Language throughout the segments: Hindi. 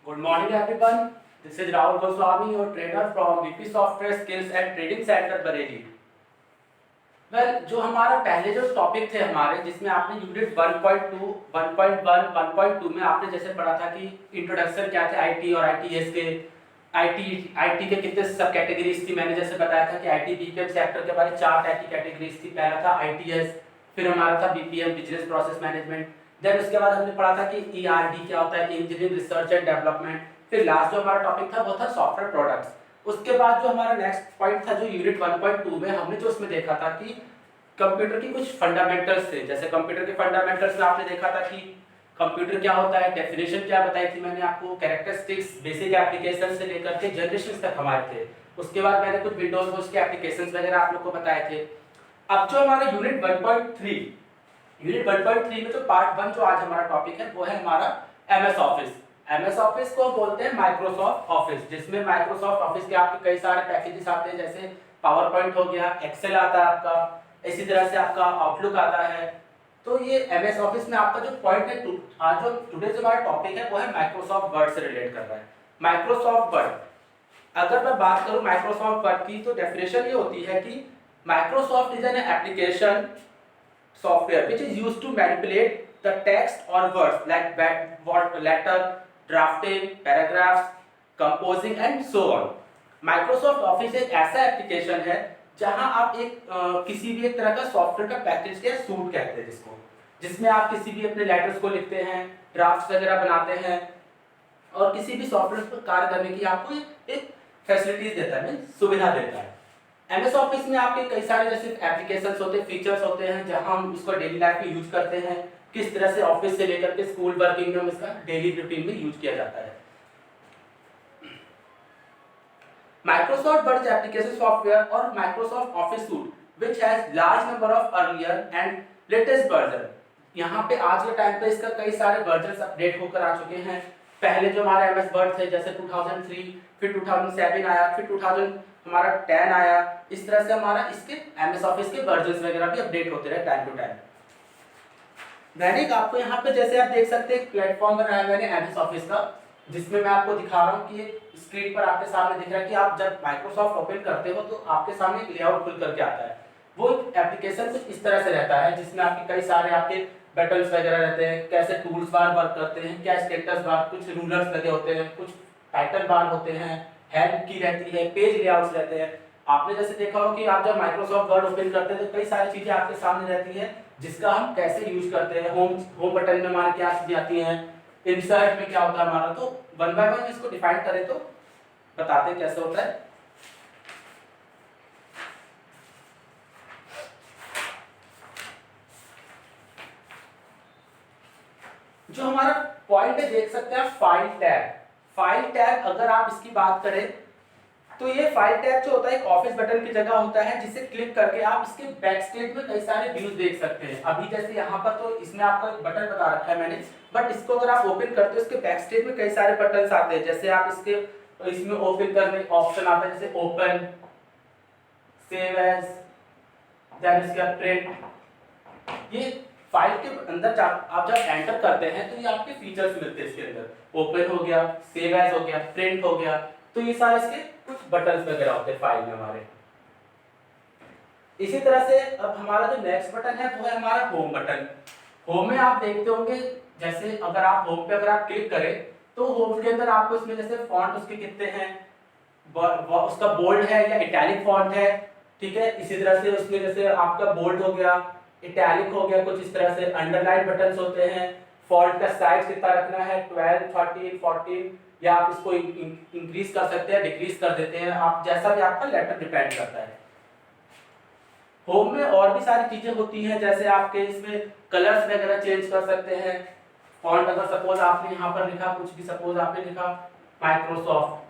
Good morning, everyone. This is Rahul Goswami, your trainer from VP Software Skills and Trading Center, Bareilly. जो हमारा पहले जो टॉपिक थे हमारे, जिसमें आपने यूनिट 1.2, 1.1, 1.2 में आपने जैसे पढ़ा था कि इंट्रोडक्शन क्या थे आईटी और आईटीएस के, आईटी के कितने सब कैटेगरीज थी। मैंने जैसे बताया था कि आईटी बीपीएम सेक्टर के बारे 4 टाइप की कैटेगरीज थी। पहला था आईटीएस, फिर हमारा था BPM business process management, then उसके बाद हमने पढ़ा था कि ईआरडी क्या होता है, इंजीनियरिंग रिसर्च एंड डेवलपमेंट। फिर लास्ट जो हमारा टॉपिक था वो था सॉफ्टवेयर प्रोडक्ट्स। उसके बाद जो हमारा नेक्स्ट पॉइंट था जो यूनिट 1.2 में हमने जो उसमें देखा था कि कंप्यूटर की कुछ फंडामेंटल्स थे। जैसे कंप्यूटर के फंडामेंटल्स में आपने देखा था कि कंप्यूटर क्या होता है, डेफिनेशन क्या बताई थी मैंने आपको, कैरेक्टरिस्टिक्स, बेसिक एप्लीकेशन से लेकर के जनरेशन तक हमारे थे। उसके बाद मैंने कुछ विंडोज में उसके एप्लीकेशंस वगैरह आप लोग को बताए थे। अब जो हमारा यूनिट 1.3 में जो पार्ट 1 जो आज हमारा टॉपिक है वो है हमारा एमएस ऑफिस। एमएस ऑफिस को बोलते हैं माइक्रोसॉफ्ट ऑफिस, जिसमें माइक्रोसॉफ्ट ऑफिस के आपके कई सारे पैकेजेस आते हैं, जैसे पावर पॉइंट हो गया, एक्सेल आता है आपका, इसी तरह से आपका आउटलुक आता है। तो ये एमएस ऑफिस में आपका जो पॉइंट है, आज जो टुडे जो हमारा टॉपिक है वो है माइक्रोसॉफ्ट वर्ड से रिलेट कर रहा है। माइक्रोसॉफ्ट वर्ड, अगर मैं बात करूं माइक्रोसॉफ्ट वर्ड की, तो डेफिनेशन ये होती है कि Microsoft is an application software which is used to manipulate the text or words like letter, drafting, paragraphs, composing and so on. Microsoft Office एक ऐसा एप्लीकेशन है जहां आप किसी भी एक तरह का सॉफ्टवेयर का पैकेज या सूट कहते हैं जिसमें आप किसी भी अपने लेटर्स को लिखते हैं, ड्राफ्ट्स वगैरह बनाते हैं और किसी भी सॉफ्टवेयर पर कार्य करने की आपको एक फैसिलिटीज देता है, सुविधा देता है। एमएस ऑफिस में आपके कई सारे जैसे एप्लीकेशंस होते हैं, फीचर्स होते हैं, जहां हम इसको डेली लाइफ में यूज करते हैं। किस तरह से ऑफिस से लेकर के स्कूल वर्किंग में हम इसका डेली रूटीन में यूज किया जाता है। माइक्रोसॉफ्ट वर्ड एप्लीकेशन सॉफ्टवेयर और Microsoft office suit which has large number of earlier and latest version. यहाँ पे आज के टाइम पे इसका कई सारे वर्जन अपडेट होकर आ चुके हैं। पहले जो हमारे एमएस वर्ड थे जैसे 2003, फिर 2007 आया, फिर 2000 हमारा 10 आया। इस तरह से हमारा इसके एमएस ऑफिस के वर्जन्स वगैरह भी अपडेट होते रहे टाइम टू टाइम। मैंने आपको यहाँ पे जैसे आप देख सकते हैं प्लेटफॉर्म बनाया मैंने एमएस ऑफिस का, जिसमें मैं आपको दिखा रहा हूँ कि स्क्रीन पर आपके सामने दिख रहा है कि आप जब माइक्रोसॉफ्ट ओपन करते हो तो आपके सामने एक लेआउट खुल करके आता है। वो एप्लीकेशन कुछ इस तरह से रहता है जिसमें आपके कई सारे आपके बटन्स वगैरह रहते हैं, कैसे टूल्स बार वर्क करते हैं, क्या स्टेटस बार, कुछ रूलर्स लगे होते हैं, कुछ टाइटल बार होते हैं, हेल्प की रहती है, पेज लेआउट्स रहते हैं। आपने जैसे देखा हो कि आप जब माइक्रोसॉफ्ट वर्ड ओपन करते हैं तो कई सारी चीजें आपके सामने रहती है जिसका हम कैसे यूज करते हैं। होम बटन में हमारे क्या चीजें आती हैं, इंसर्ट में क्या होता है हमारा, तो वन बाय वन इसको डिफाइन करें तो बताते हैं कैसे होता है। जो हमारा पॉइंट है देख सकते हैं फाइल टैब। फाइल टैब अगर आप इसकी बात करें तो ये फाइल टैब जो होता है एक ऑफिस बटन की जगह होता है, जिसे क्लिक करके आप इसके बैकस्टेज में कई सारे व्यूज देख सकते हैं। अभी जैसे यहाँ पर तो इसमें आपको एक बटन बता रखा है मैंने, बट इसको अगर आप ओपन करते हो इसके बैकस्टेज में कई सारे बटन्स आते हैं। जैसे आप इसमें ओपन करने ऑप्शन आता है, जैसे ओपन, सेव एज, देन इसके बाद प्रिंट। ये फाइल के अंदर आप जब एंटर करते हैं तो ये आपके फीचर्स मिलते हैं इसके अंदर। ओपन हो गया, सेव एज हो गया, प्रिंट हो गया, तो ये सारे इसके कुछ बटन्स वगैरह होते हैं फाइल में हमारे। इसी तरह से अब हमारा जो नेक्स्ट बटन है वो है हमारा होम बटन। होम में आप देखते होंगे जैसे अगर आप होम पे अगर आप क्लिक करें तो होम के अंदर आपको इसमें जैसे फॉन्ट उसके कितने हैं, उसका बोल्ड है या इटैलिक फॉन्ट है, ठीक है। इसी तरह से उसमें जैसे आपका बोल्ड हो गया, इटैलिक हो गया, कुछ इस तरह से अंडरलाइन बटन्स होते हैं। फॉन्ट का साइज कितना रखना है, 12, 13, 14, या आप इसको इंक्रीज कर सकते हैं, डिक्रीज कर देते हैं, आप जैसा भी आपका लेटर डिपेंड करता है। होम में और भी सारी चीजें होती हैं, जैसे आपके इसमें कलर्स वगैरह चेंज कर सकते हैं। फॉन्ट अगर सपोज आपने यहाँ पर लिखा, कुछ भी सपोज आपने लिखा माइक्रोसॉफ्ट,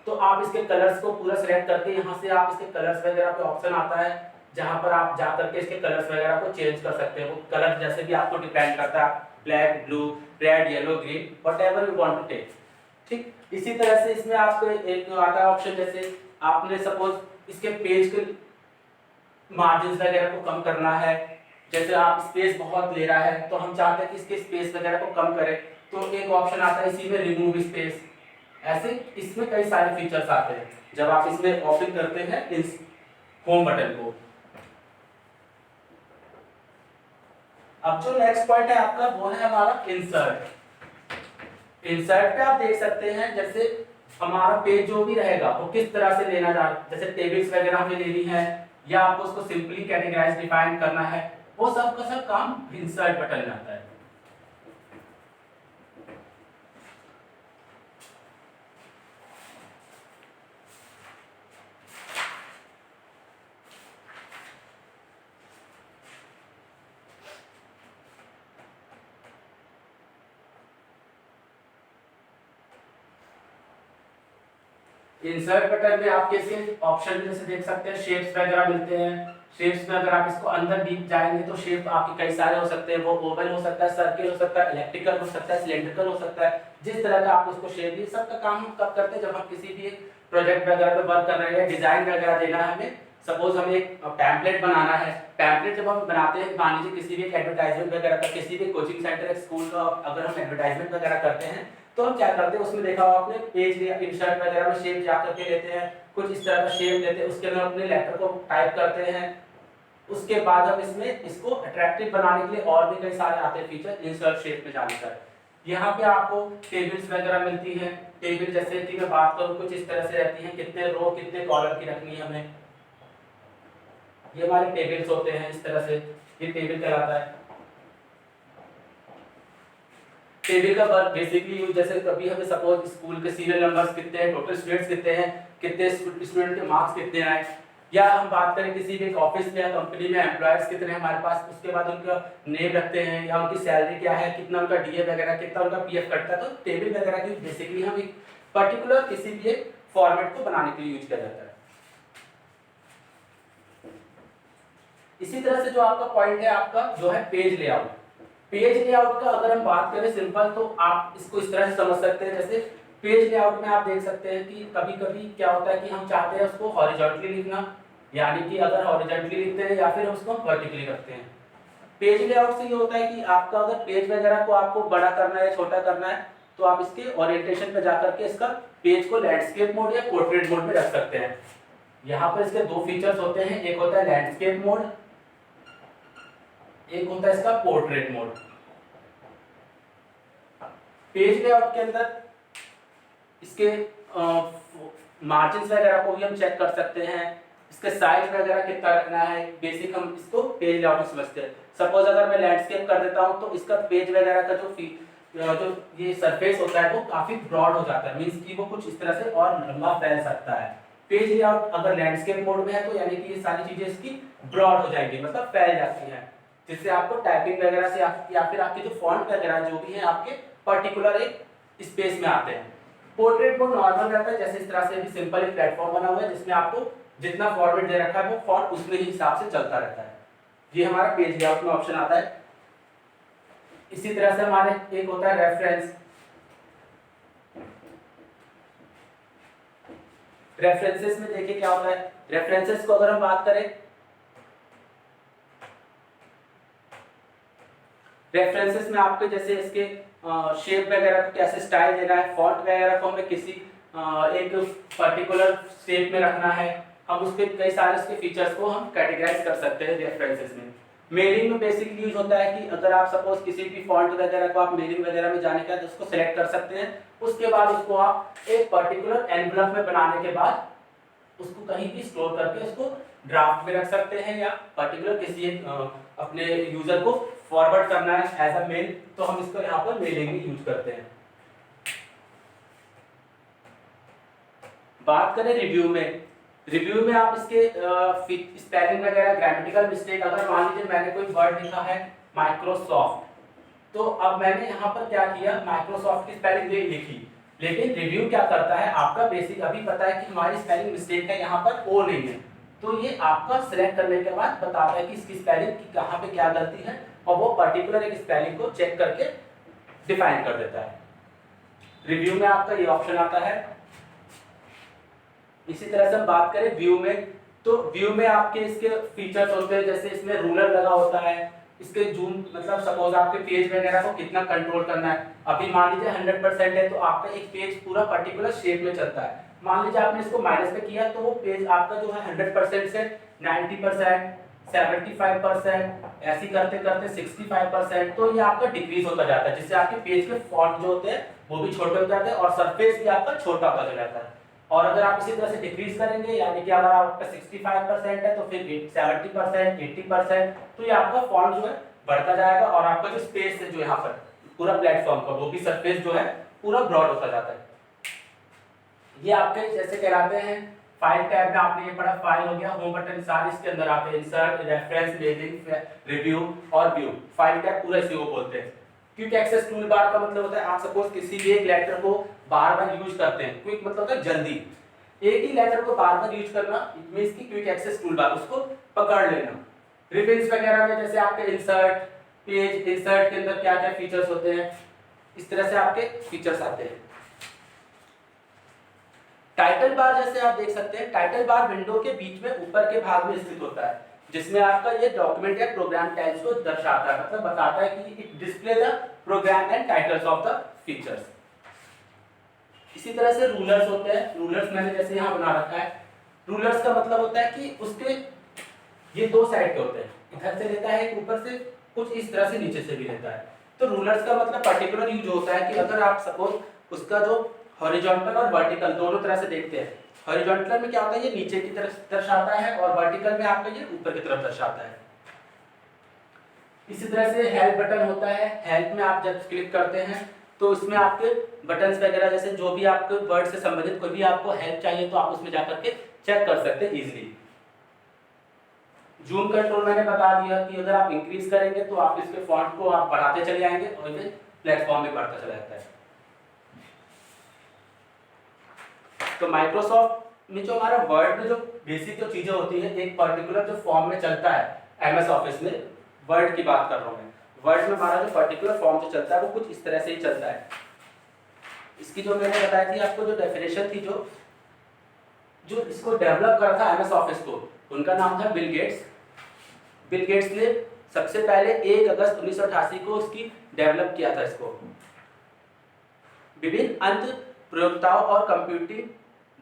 तो आप इसके कलर्स को पूरा सिलेक्ट करके यहाँ से आप इसके कलर्स वगैरह पे ऑप्शन आता है, जहां पर आप जा करके इसके कलर्स वगैरह को चेंज कर सकते हैं। वो कलर जैसे भी आपको डिपेंड करता है, black, blue, red, yellow, green, whatever you want to take, ठीक। इसी तरह से इसमें आपको एक आता है ऑप्शन, जैसे आपने सपोज इसके पेज के मार्जिन वगैरह को कम करना है, जैसे आप स्पेस बहुत ले रहा है तो हम चाहते हैं कि इसके स्पेस वगैरह को कम करें, तो एक ऑप्शन आता है इसी में रिमूव स्पेस। ऐसे इसमें कई सारे फीचर्स आते हैं जब आप इसमें ओपन करते हैं इस होम बटन को। अब जो नेक्स्ट पॉइंट है आपका वो है हमारा इंसर्ट। इंसर्ट पे आप देख सकते हैं जैसे हमारा पेज जो भी रहेगा वो किस तरह से लेना जा, जैसे टेबल्स वगैरह हमें लेनी है या आपको उसको सिंपली कैटेगराइज डिफाइन करना है, वो सब का सब काम इंसर्ट बटन में आता है। इंसर्ट बटन में आप कैसे ऑप्शन में जैसे देख सकते हैं शेप्स वगैरह मिलते हैं। शेप्स में अगर आप इसको अंदर डीप जाएंगे तो शेप आपके कई सारे हो सकते हैं, वो ओवल हो सकता है, सर्किल हो सकता है, इलेक्ट्रिकल हो सकता है, सिलेंड्रिकल हो सकता है, जिस तरह का आप उसको शेप, ये सब का काम हम कब करते हैं जब हम किसी भी प्रोजेक्ट वगैरह पे वर्क कर रहे हैं, डिजाइन वगैरह देना है हमें। सपोज हमें एक पैम्पलेट बनाना है, पैम्पलेट जब हम बनाते हैं मान लीजिए किसी भी एडवर्टाइजमेंट वगैरह का, किसी भी कोचिंग सेंटर या स्कूल का अगर हम एडवर्टाइजमेंट वगैरह करते हैं तो हम क्या करते हैं, उसमें देखा होगा आपने पेज या इंसर्ट वगैरह में शेप जा करके लेते हैं, कुछ इस तरह का शेप लेते हैं, उसके अंदर अपने लेटर को टाइप करते हैं, उसके बाद हम इसमें इसको अट्रैक्टिव बनाने के लिए और भी कई सारे आते हैं फीचर इंसर्ट शेप में जाने पर। यहाँ पे आपको टेबल्स वगैरह मिलती है। टेबल जैसे कि मैं बात करूँ कुछ इस तरह से रहती है, कितने रो कितने कॉलम की रखनी है हमें, ये हमारे टेबल्स होते हैं इस तरह से, ये टेबल कहलाता है। टेबल का वर्क बेसिकली यूज जैसे कभी हमें सपोज स्कूल के सीरियल नंबर्स कितने हैं, टोटल स्टूडेंट्स कितने हैं, कितने स्टूडेंट के मार्क्स कितने आए, या हम बात करें किसी भी ऑफिस में या कंपनी में एम्प्लॉयज कितने हैं हमारे पास, उसके बाद उनका नेम रखते हैं या उनकी सैलरी क्या है, कितना उनका डीए वगैरह, कितना उनका पीएफ कटता है। तो टेबल वगैरह की बेसिकली हम एक पर्टिकुलर किसी भी एक फॉर्मेट को बनाने के लिए यूज किया जाता है। इसी तरह से जो आपका पॉइंट है आपका जो है पेज लेआउट। पेज लेआउट का अगर हम बात करें सिंपल तो आप इसको इस तरह से समझ सकते हैं, जैसे पेज लेआउट में आप देख सकते हैं कि कभी-कभी क्या होता है कि हम चाहते हैं उसको हॉरिजॉन्टली लिखना, यानी कि अगर हॉरिजॉन्टली लिखते हैं या फिर हम उसको वर्टिकली रखते हैं। पेज लेआउट से ये होता है कि आपका अगर पेज वगैरह को आपको बड़ा करना है, छोटा करना है, तो आप इसके ओरिएंटेशन पे जाकर के इसका पेज को लैंडस्केप मोड या पोर्ट्रेट मोड में रख सकते हैं। यहाँ पर इसके दो फीचर्स होते हैं, एक होता है लैंडस्केप मोड, एक होता है इसका पोर्ट्रेट मोड। पेज लेआउट के अंदर इसके मार्जिन्स वगैरह को भी हम चेक कर सकते हैं, इसके साइज वगैरह कितना रखना है, बेसिक हम इसको पेज लेआउट में समझते हैं। सपोज अगर मैं लैंडस्केप कर देता हूं तो इसका पेज वगैरह का जो ये सरफेस होता है वो काफी ब्रॉड हो जाता है, मींस कि वो कुछ इस तरह से और लंबा फैल सकता है। पेज लेआउट अगर लैंडस्केप मोड में है तो यानी कि ये सारी चीजें इसकी ब्रॉड हो जाएंगी, मतलब फैल जाती हैं, जिससे आपको टाइपिंग वगैरह से या फिर आपके जो फॉन्ट वगैरह जो भी है आपके पर्टिकुलर एक स्पेस में आते हैं। पोर्ट्रेट मोड नॉर्मल रहता है, जैसे इस तरह से भी सिंपल एक प्लेटफॉर्म बना हुआ है जिसमें आपको जितना फॉर्मेट दे रखा है वो फॉन्ट उसमें ही हिसाब से चलता रहता है। ये हमारा पेज लेआउट में ऑप्शन आता है। इसी तरह से हमारे एक होता है रेफरेंस। रेफरेंसेस में देखिए क्या होता है, रेफरेंसेस को अगर हम बात करें, रेफरेंसेस में आपके जैसे इसके शेप वगैरह को कैसे स्टाइल देना है, फॉन्ट वगैरह को हमें किसी एक पर्टिकुलर शेप में रखना है, हम उसके कई सारे उसके फीचर्स को हम कैटेगराइज कर सकते हैं रेफरेंसेस में। मेलिंग में बेसिकली यूज होता है कि अगर आप सपोज किसी भी फॉन्ट वगैरह को आप मेलिंग वगैरह में जाने का तो उसको सेलेक्ट कर सकते हैं, उसके बाद उसको आप एक पर्टिकुलर एनवलप में बनाने के बाद उसको कहीं भी स्टोर करके उसको ड्राफ्ट में रख सकते हैं, या पर्टिकुलर किसी अपने यूजर को फॉरवर्ड करना है एज अ मेल तो हम इसको यहाँ पर मेलिंग में यूज करते हैं। बात करें रिव्यू में, रिव्यू में आप इसके स्पेलिंग वगैरह ग्रामेटिकल मिस्टेक, अगर मान लीजिए मैंने कोई वर्ड लिखा है माइक्रोसॉफ्ट, तो अब मैंने यहाँ पर क्या किया, माइक्रोसॉफ्ट की स्पेलिंग लिखी, लेकिन रिव्यू क्या करता है, आपका बेसिक अभी पता है कि हमारी स्पेलिंग मिस्टेक है, यहाँ पर ओ नहीं है, तो ये आपका सिलेक्ट करने के बाद बताता है कि इसकी स्पेलिंग की कहाँ पे क्या गलती है, और वो पर्टिकुलर एक स्पेलिंग को चेक करके डिफाइन कर देता है। रिव्यू में आपका ये ऑप्शन आता है। इसी तरह से हम बात करें व्यू में, तो व्यू में आपके इसके फीचर्स होते हैं, जैसे इसमें रूलर लगा होता है, इसके जूम मतलब सपोज आपके पेज वगैरह को कितना कंट्रोल करना है। अभी मान लीजिए 100% है तो आपका एक पेज पूरा पर्टिकुलर शेप में चलता है। मान लीजिए आपने इसको माइनस पे किया तो वो पेज आपका जो है 100% से 90%, 75%, ऐसे करते करते 65%, तो ये आपका डिक्रीज होता जाता है, जिससे आपके पेज के फॉन्ट जो होते हैं वो भी छोटे हो जाते हैं और सरफेस भी आपका छोटा होता जाता है। और अगर आप इसी तरह से डिक्रीज करेंगे, यानी कि अगर आपका 65% है तो फिर 70%, 80%, तो ये आपका फॉन्ट जो है बढ़ता जाएगा और आपका जो स्पेस है जो यहाँ पर पूरा प्लेटफॉर्म का वो भी सरफेस जो है पूरा ब्रॉड होता जाता है। ये आपके जैसे कहलाते हैं फाइल टैब में, आपने ये पढ़ा फाइल हो गया, होम बटन सारे इसके अंदर आते हैं, इंसर्ट, रेफरेंस, मेलिंग, रिव्यू और व्यू। फाइल टैब पूरा इसी को बोलते हैं। क्विक एक्सेस टूल बार का मतलब होता है आप सपोज किसी भी एक लेटर को बार बार यूज करते हैं, क्विक मतलब होता है जल्दी, एक ही लेटर को बार बार यूज करना, इट मींस की क्विक एक्सेस टूल बार, उसको पकड़ लेना। रिबन्स वगैरह में जैसे आपके इंसर्ट पेज, इंसर्ट के अंदर क्या क्या फीचर्स होते हैं, इस तरह से आपके फीचर्स आते हैं। टाइटल बार जैसे आप देख सकते हैं, टाइटल बार विंडो के बीच में ऊपर के भाग में स्थित होता है, जिसमें आपका ये डॉक्यूमेंट या प्रोग्राम टाइप्स को दर्शाता है, मतलब बताता है कि it display the program and titles of the features. इसी तरह से रूलर्स होते हैं। रूलर्स मैंने जैसे यहाँ बना रखा है। रूलर्स का मतलब होता है कि उसके ये दो साइड के होते हैं, इधर से लेता है ऊपर से, कुछ इस तरह से नीचे से भी लेता है। तो रूलर्स का मतलब पर्टिकुलर यूज होता है कि अगर आप सपोज उसका जो हॉरिजॉन्टल और वर्टिकल दोनों तरह से देखते हैं, हॉरिजॉन्टल में क्या होता है ये नीचे की तरफ दर्शाता है और वर्टिकल में आपका ये ऊपर की तरफ दर्शाता है। इसी तरह से हेल्प बटन होता है। हेल्प में आप जब क्लिक करते हैं तो इसमें आपके बटन्स वगैरह जैसे जो भी आपके वर्ड से संबंधित कोई भी आपको हेल्प चाहिए तो आप उसमें जाकर के चेक कर सकते हैं इजीली। जूम कंट्रोल मैंने बता दिया कि अगर आप इंक्रीज करेंगे तो आप इसके फॉन्ट को आप बढ़ाते चले जाएंगे और ये प्लेटफॉर्म में बढ़ता चला जाता है। तो माइक्रोसॉफ्ट में जो हमारा वर्ड में जो बेसिक जो चीजें होती है, एक पर्टिकुलर जो फॉर्म में चलता है, एमएस ऑफिस में वर्ड की बात कर रहा हूं मैं, वर्ड में हमारा जो पर्टिकुलर फॉर्म जो चलता है वो कुछ इस तरह से ही चलता है। इसकी जो मैंने बताई थी आपको जो डेफिनेशन थी, जो इसको डेवलप करा था एमएस ऑफिस को, उनका नाम था बिल गेट्स। बिल गेट्स ने सबसे पहले 1 अगस्त 1988 को इसकी डेवलप किया था। इसको विभिन्न अंत प्रयोगताओं और कंप्यूटिंग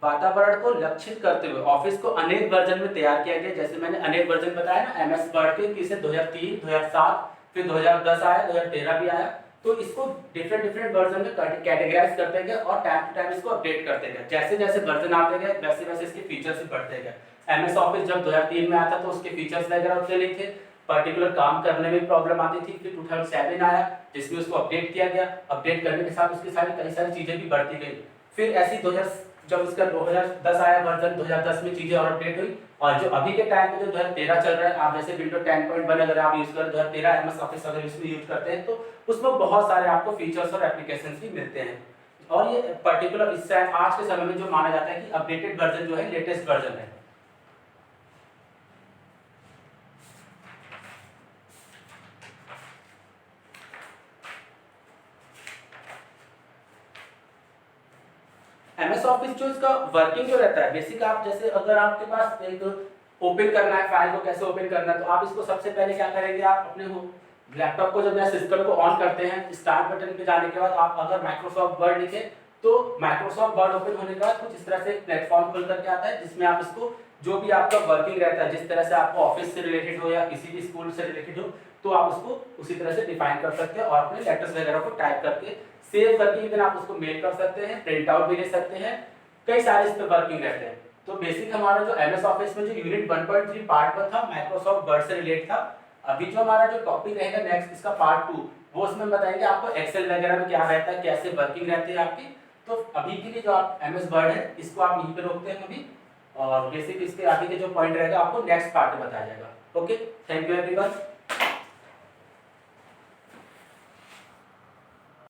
वातावरण को लक्षित करते हुए ऑफिस को अनेक वर्जन में तैयार किया गया। जैसे मैंने अनेक वर्जन बताया ना, एमएस वर्ड के किसे 2003, 2007, फिर 2010 आया, 2013 भी आया। तो इसको डिफरेंट वर्जन में कैटेगराइज करते गए और टाइम टू टाइम इसको अपडेट करते गए। जैसे जैसे वर्जन आते गए वैसे वैसे इसके फीचर्स भी बढ़ते गए। एमएस ऑफिस जब 2003 में आया था तो उसके फीचर्स वगैरह उतने नहीं थे, पर्टिकुलर काम करने में प्रॉब्लम आती थी। फिर 2007 आया जिसमें उसको अपडेट किया गया। अपडेट करने के साथ उसकी कई सारी चीजें भी बढ़ती गई। फिर ऐसी जब उसका 2010 आया वर्जन, 2010 में चीजें और अपडेट हुई। और जो अभी के टाइम पे जो 2013 चल रहा है, आप जैसे विंडो 10.1 अगर आप यूज करें 2013 एमएस ऑफिस अगर इसमें यूज करते हैं तो उसमें बहुत सारे आपको फीचर्स और एप्लीकेशंस भी मिलते हैं। और ये पर्टिकुलर इस आज के समय में जो माना जाता है कि अपडेटेड वर्जन जो है लेटेस्ट वर्जन है। एमएस ऑफिस जो इसका वर्किंग जो रहता है बेसिक, आप जैसे अगर आपके पास एक ओपन करना है फाइल को, कैसे ओपन करना है, तो आप इसको सबसे पहले क्या करेंगे, आप अपने लैपटॉप को जब या सिस्टम को ऑन करते हैं, स्टार्ट बटन पे जाने के बाद आप अगर माइक्रोसॉफ्ट वर्ड लिखे तो माइक्रोसॉफ्ट वर्ड ओपन होने के बाद कुछ इस तरह से प्लेटफॉर्म खुल करके आता है, जिसमें आप इसको जो भी आपका वर्किंग रहता है, जिस तरह से आपको ऑफिस से रिलेटेड हो या किसी भी स्कूल से रिलेटेड हो, तो आप उसको उसी तरह से डिफाइन कर सकते हैं और अपने लेटर्स वगैरह को टाइप करके सेव करके इवन आप उसको मेल कर सकते हैं, प्रिंट आउट भी ले सकते हैं। कई सारे इस पे वर्किंग रहते हैं। तो बेसिक हमारा जो एमएस ऑफिस में जो यूनिट 1.3 पार्ट 1 था माइक्रोसॉफ्ट वर्ड से रिलेटेड था। अभी जो हमारा जो टॉपिक रहेगा नेक्स्ट इसका पार्ट 2, वो उसमें बताएंगे आपको एक्सेल वगैरह में क्या रहता है, कैसे वर्किंग रहती है आपकी। तो अभी के लिए जो आप एमएस वर्ड है इसको आप यहीं पे रोकते हैं अभी, और बेसिक इसके आगे के जो पॉइंट रहेगा आपको नेक्स्ट पार्ट में बताया जाएगा। Okay, thank you everyone.